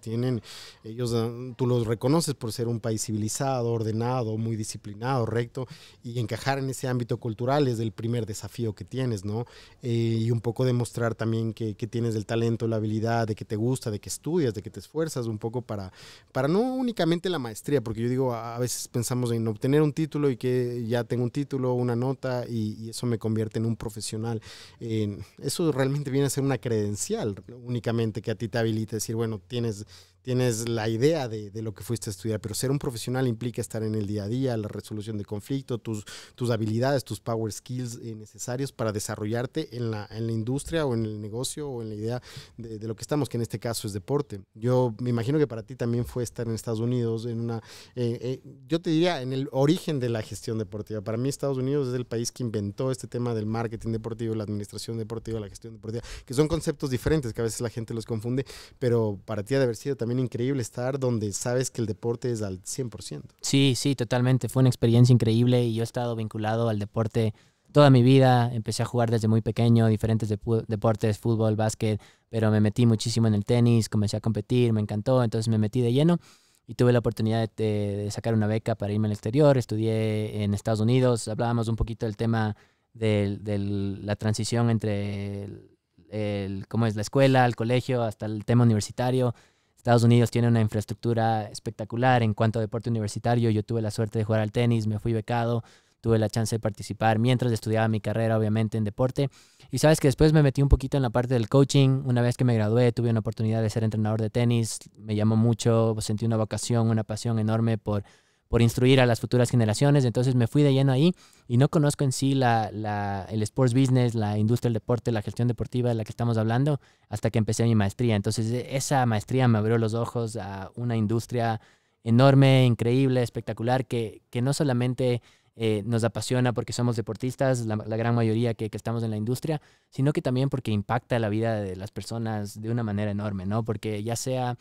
B: tú los reconoces por ser un país civilizado, ordenado, muy disciplinado, recto, y encajar en ese ámbito cultural es el primer desafío que tienes, ¿no? Y un poco demostrar también que tienes el talento, la habilidad, de que te gusta, de que estudias, de que te esfuerzas un poco para no únicamente la maestría, porque yo digo, a veces pensamos en obtener un título, y que ya tengo un título, una nota, y eso me convierte en un profesional. Eso realmente viene a ser una credencial únicamente que a ti te habilita a decir, bueno, tienes la idea de lo que fuiste a estudiar, pero ser un profesional implica estar en el día a día, la resolución de conflicto, tus habilidades, tus power skills necesarios para desarrollarte en la industria, o en el negocio, o en la idea de lo que estamos, que en este caso es deporte. Yo me imagino que para ti también fue estar en Estados Unidos, yo te diría, en el origen de la gestión deportiva. Para mí Estados Unidos es el país que inventó este tema del marketing deportivo, la administración deportiva, la gestión deportiva, que son conceptos diferentes que a veces la gente los confunde, pero para ti ha de haber sido también increíble estar donde sabes que el deporte es al 100%.
A: Sí, sí, totalmente. Fue una experiencia increíble, y yo he estado vinculado al deporte toda mi vida. Empecé a jugar desde muy pequeño, diferentes deportes, fútbol, básquet, pero me metí muchísimo en el tenis, comencé a competir, me encantó, entonces me metí de lleno. y tuve la oportunidad de sacar una beca para irme al exterior. Estudié en Estados Unidos. Hablábamos un poquito del tema de la transición entre cómo es la escuela, el colegio, hasta el tema universitario. Estados Unidos tiene una infraestructura espectacular en cuanto a deporte universitario. Yo tuve la suerte de jugar al tenis, me fui becado, tuve la chance de participar mientras estudiaba mi carrera, obviamente, en deporte. Y sabes que después me metí un poquito en la parte del coaching. Una vez que me gradué, tuve una oportunidad de ser entrenador de tenis. Me llamó mucho, sentí una vocación, una pasión enorme por instruir a las futuras generaciones. Entonces me fui de lleno ahí y no conozco en sí el sports business, la industria del deporte, la gestión deportiva de la que estamos hablando, hasta que empecé mi maestría. Entonces esa maestría me abrió los ojos a una industria enorme, increíble, espectacular, que no solamente nos apasiona porque somos deportistas, la gran mayoría que estamos en la industria, sino que también porque impacta la vida de las personas de una manera enorme, ¿no? Porque ya sea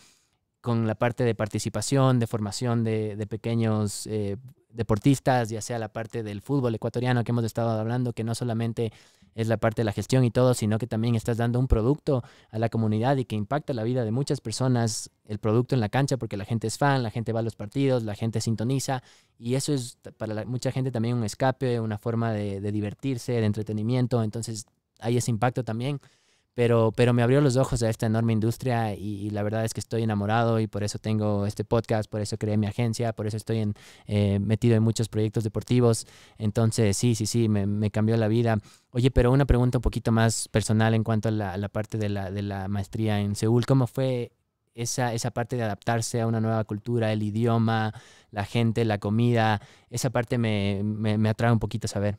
A: con la parte de participación, de formación de pequeños deportistas, ya sea la parte del fútbol ecuatoriano que hemos estado hablando, que no solamente es la parte de la gestión y todo, sino que también estás dando un producto a la comunidad y que impacta la vida de muchas personas, el producto en la cancha, porque la gente es fan, la gente va a los partidos, la gente sintoniza, y eso es para mucha gente también un escape, una forma de divertirse, de entretenimiento. Entonces hay ese impacto también. Pero me abrió los ojos a esta enorme industria y la verdad es que estoy enamorado, y por eso tengo este podcast, por eso creé mi agencia, por eso estoy metido en muchos proyectos deportivos. Entonces sí, me cambió la vida. Oye, pero una pregunta un poquito más personal en cuanto a la parte de la maestría en Seúl. ¿Cómo fue esa parte de adaptarse a una nueva cultura, el idioma, la gente, la comida? Esa parte me atrae un poquito saber.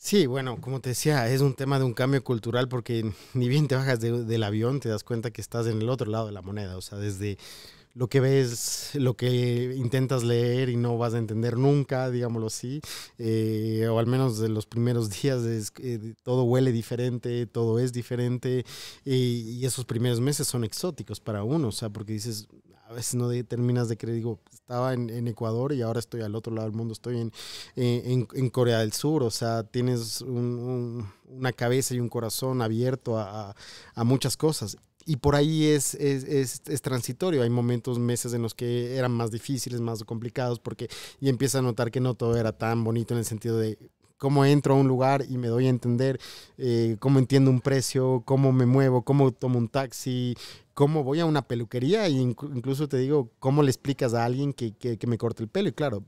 B: Sí, bueno, como te decía, es un tema de un cambio cultural porque ni bien te bajas del avión te das cuenta que estás en el otro lado de la moneda, o sea, desde lo que ves, lo que intentas leer y no vas a entender nunca, digámoslo así, o al menos de los primeros días todo huele diferente, todo es diferente, y esos primeros meses son exóticos para uno, o sea, porque dices, a veces no terminas de creer, digo, estaba en Ecuador y ahora estoy al otro lado del mundo, estoy en Corea del Sur, o sea, tienes una cabeza y un corazón abierto a muchas cosas. Y por ahí es transitorio. Hay momentos, meses en los que eran más difíciles, más complicados, porque ya empiezas a notar que no todo era tan bonito en el sentido de cómo entro a un lugar y me doy a entender, cómo entiendo un precio, cómo me muevo, cómo tomo un taxi, cómo voy a una peluquería e incluso te digo, cómo le explicas a alguien que me corte el pelo. Y claro,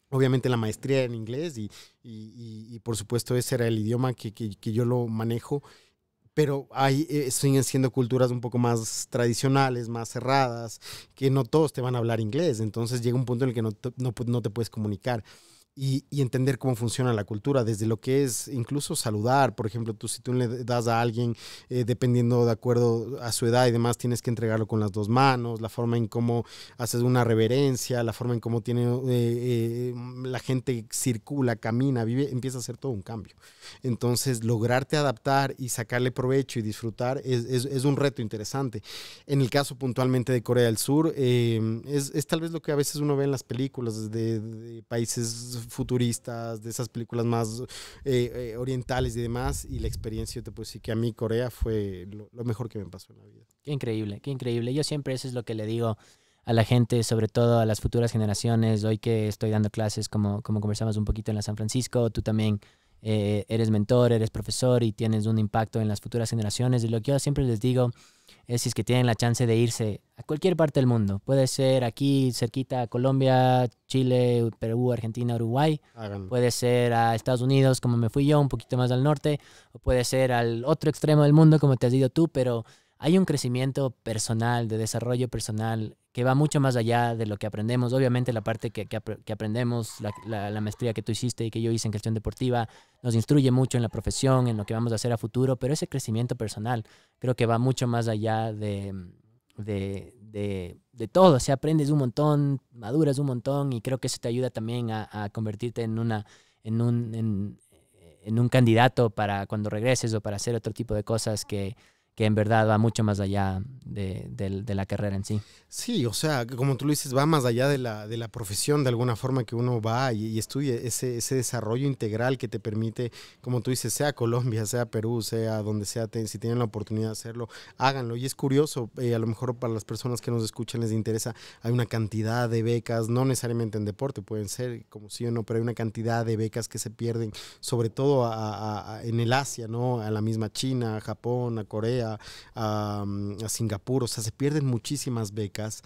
B: obviamente la maestría en inglés y por supuesto ese era el idioma que yo lo manejo. Pero siguen siendo culturas un poco más tradicionales, más cerradas, que no todos te van a hablar inglés. Entonces llega un punto en el que no te puedes comunicar. Y entender cómo funciona la cultura, desde lo que es incluso saludar. Por ejemplo, si tú le das a alguien, dependiendo de acuerdo a su edad y demás, tienes que entregarlo con las dos manos, la forma en cómo haces una reverencia, la forma en cómo la gente circula, camina, vive, empieza a hacer todo un cambio. Entonces, lograrte adaptar y sacarle provecho y disfrutar es un reto interesante. En el caso puntualmente de Corea del Sur, es tal vez lo que a veces uno ve en las películas de países futuristas, de esas películas más orientales y demás, y la experiencia, yo te puedo decir que a mí Corea fue lo mejor que me pasó en la vida.
A: Qué increíble, qué increíble. Yo siempre eso es lo que le digo a la gente, sobre todo a las futuras generaciones. Hoy que estoy dando clases, como conversamos un poquito en la San Francisco, tú también eres mentor, eres profesor y tienes un impacto en las futuras generaciones. Y lo que yo siempre les digo es, si es que tienen la chance de irse a cualquier parte del mundo, puede ser aquí cerquita a Colombia, Chile, Perú, Argentina, Uruguay,
B: Háganlo.
A: puede ser a Estados Unidos como me fui yo, un poquito más al norte, o puede ser al otro extremo del mundo como te has ido tú, pero hay un crecimiento personal, de desarrollo personal, que va mucho más allá de lo que aprendemos. Obviamente la parte que aprendemos, la maestría que tú hiciste y que yo hice en gestión deportiva, nos instruye mucho en la profesión, en lo que vamos a hacer a futuro, pero ese crecimiento personal creo que va mucho más allá de todo. O sea, aprendes un montón, maduras un montón, y creo que eso te ayuda también a convertirte en un candidato para cuando regreses o para hacer otro tipo de cosas que que en verdad va mucho más allá de la carrera en sí.
B: Sí, o sea, como tú lo dices, va más allá de la profesión, de alguna forma que uno va y estudia ese desarrollo integral que te permite, como tú dices, sea Colombia, sea Perú, sea donde sea, si tienen la oportunidad de hacerlo, háganlo. Y es curioso, a lo mejor para las personas que nos escuchan les interesa, hay una cantidad de becas, no necesariamente en deporte, pueden ser como sí o no, pero hay una cantidad de becas que se pierden, sobre todo en el Asia, ¿no? A la misma China, a Japón, a Corea, a Singapur, o sea, se pierden muchísimas becas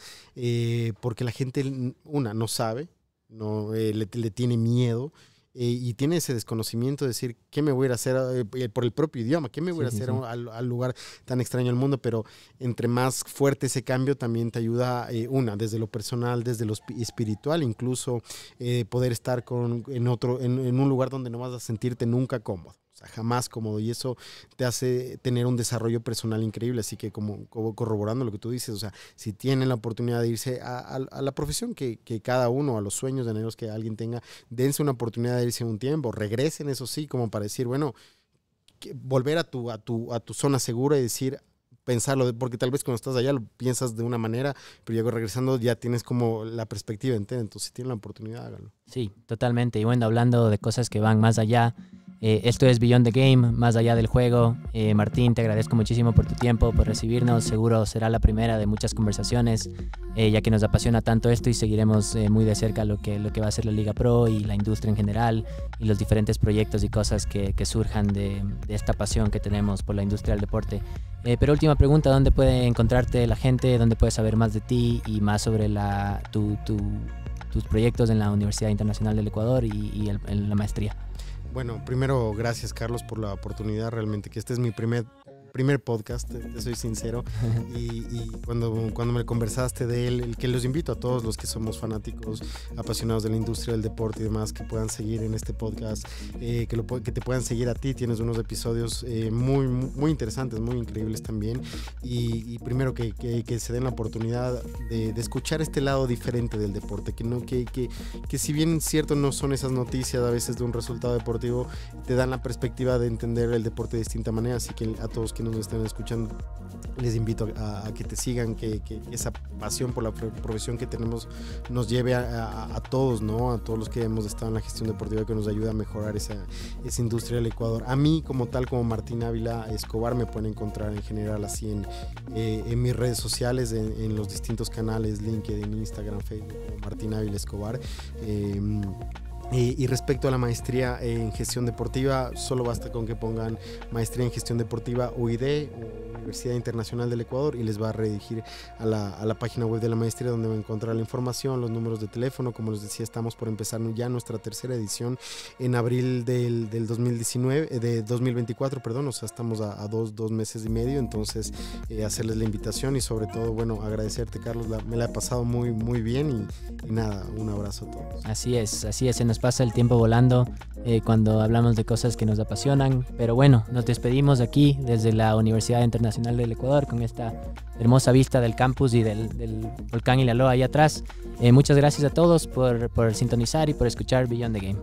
B: porque la gente, no sabe, le tiene miedo y tiene ese desconocimiento de decir, ¿qué me voy a ir a hacer por el propio idioma? ¿Qué me voy a hacer al lugar tan extraño del mundo? Pero entre más fuerte ese cambio también te ayuda, desde lo personal, desde lo espiritual, incluso poder estar en un lugar donde no vas a sentirte nunca cómodo. O sea, jamás cómodo, y eso te hace tener un desarrollo personal increíble. Así que como corroborando lo que tú dices, o sea, si tienen la oportunidad de irse a la profesión que cada uno, a los sueños de anhelos que alguien tenga, dense una oportunidad de irse un tiempo, regresen, eso sí, como para decir, bueno, volver a tu zona segura y decir, pensarlo, porque tal vez cuando estás allá lo piensas de una manera, pero luego regresando ya tienes como la perspectiva entera. Entonces, si tienen la oportunidad, háganlo.
A: Sí, totalmente. Y bueno, hablando de cosas que van más allá, esto es Beyond the Game, más allá del juego. Martín, te agradezco muchísimo por tu tiempo, por recibirnos. Seguro será la primera de muchas conversaciones, ya que nos apasiona tanto esto y seguiremos muy de cerca lo que va a ser la Liga Pro y la industria en general y los diferentes proyectos y cosas que surjan de esta pasión que tenemos por la industria del deporte. Pero última pregunta, ¿dónde puede encontrarte la gente? ¿Dónde puede saber más de ti y más sobre tus proyectos en la Universidad Internacional del Ecuador y en la maestría?
B: Bueno, primero, gracias Carlos por la oportunidad, realmente que este es mi primer podcast, te soy sincero, y cuando me conversaste de él, que los invito a todos los que somos fanáticos, apasionados de la industria del deporte y demás, que puedan seguir en este podcast, que te puedan seguir a ti. Tienes unos episodios muy, muy interesantes, muy increíbles también, y primero que se den la oportunidad de escuchar este lado diferente del deporte, que si bien cierto no son esas noticias a veces de un resultado deportivo, te dan la perspectiva de entender el deporte de distinta manera. Así que a todos que nos estén escuchando, les invito a que te sigan, que esa pasión por la profesión que tenemos nos lleve a todos, ¿no? A todos los que hemos estado en la gestión deportiva, que nos ayuda a mejorar esa industria del Ecuador. A mí, como tal, como Martín Ávila Escobar, me pueden encontrar en general así en mis redes sociales, en los distintos canales, LinkedIn, Instagram, Facebook, como Martín Ávila Escobar. Y respecto a la maestría en gestión deportiva, solo basta con que pongan maestría en gestión deportiva UID, Universidad Internacional del Ecuador, y les va a redirigir a la página web de la maestría, donde va a encontrar la información, los números de teléfono. Como les decía, estamos por empezar ya nuestra tercera edición en abril del 2024, perdón, o sea, estamos a dos meses y medio. Entonces, hacerles la invitación y sobre todo, bueno, agradecerte, Carlos, me la he pasado muy, muy bien y nada, un abrazo a todos.
A: Así es, se nos pasa el tiempo volando cuando hablamos de cosas que nos apasionan, pero bueno, nos despedimos aquí desde la Universidad Internacional del Ecuador con esta hermosa vista del campus y del volcán Ilaloa ahí atrás. Muchas gracias a todos por sintonizar y por escuchar Beyond the Game.